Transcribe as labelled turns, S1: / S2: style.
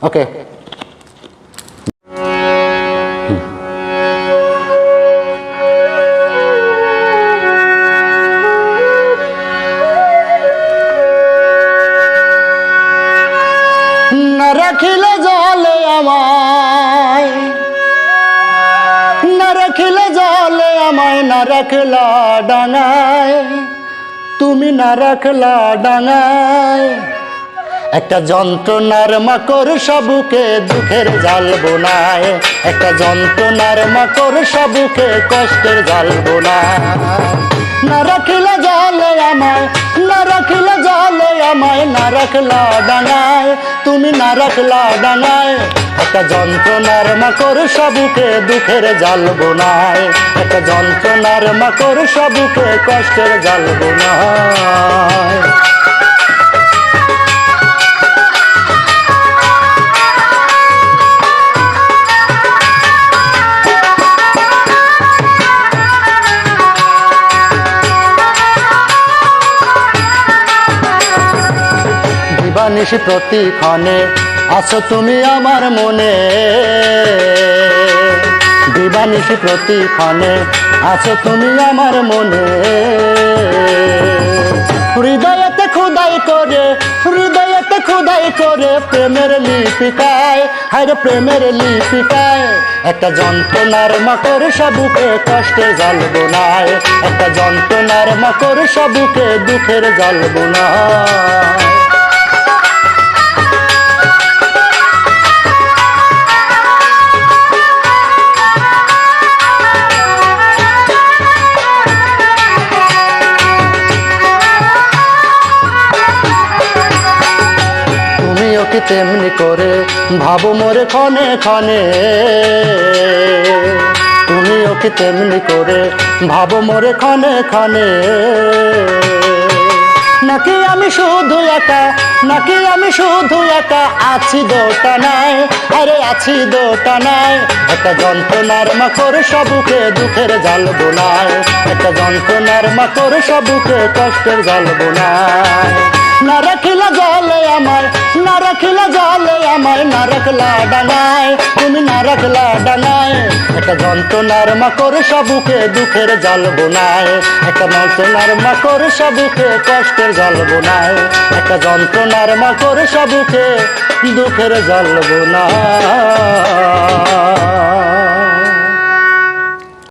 S1: ওকে। না রাখিলে জলে আমায়, না রাখিলে জলে আমায়, না রাখলা ডাঙায়, তুমি না রাখলা ডাঙায়। একটা যন্ত্রণার মাকড় সাবুকে দুঃখের জাল বোনায়, একটা যন্ত্রণার মাকড় সাবুকে কষ্টের জাল বোনায়। না রাখিলে জলে আমায়, না রাখিলে জলে আমায়, না রাখলা ডাঙায়, তুমি না রাখলা ডাঙায়। একটা যন্ত্রণার মাকড় সাবুকে দুঃখের জাল বোনায়, একটা যন্ত্রণার মাকড় সাবুকে কষ্টের জাল বোনায়। দিবানিশি প্রতিক্ষণে আছো তুমি আমার মনে, দিবানিশি প্রতিক্ষণে আছো তুমি আমার মনে। হৃদয়তে খোদাই করে, হৃদয়তে খোদাই করে প্রেমের লিপিকায়, হায়রে প্রেমের লিপিকায়। একটা যন্ত্রণার মাকড় সাবুকে কষ্টের জাল বোনায়, একটা যন্ত্রণার মাকড় সাবুকে দুঃখের জাল বোনায়। কি তেমনি করে ভাবো মোরে ক্ষণে ক্ষণে, তুমিও কি তেমনি করে ভাবো মোরে ক্ষণে ক্ষণে। নাকি আমি শুধু একা, নাকি আমি শুধু একা আছি দোটানায়, আরে আছি দোটানায়। একটা যন্ত্রণার মাকড় সাবুকে দুঃখের জাল বোনায়, একটা যন্ত্রণার মাকড় সাবুকে কষ্টের জাল বোনায়। না রাখিলা জলে আমায়, না রাখিলা জলে আমায়, না রাখলা ডাঙায়, তুমি না রাখলা ডাঙায়। একটা যন্ত্রণার মাকড় সাবুকে দুঃখের জাল বোনায়, একটা যন্ত্রণার মাকড় সাবুকে কষ্টের জাল বোনায়, একটা যন্ত্রণার মাকড় সাবুকে দুঃখের জাল বোনায়।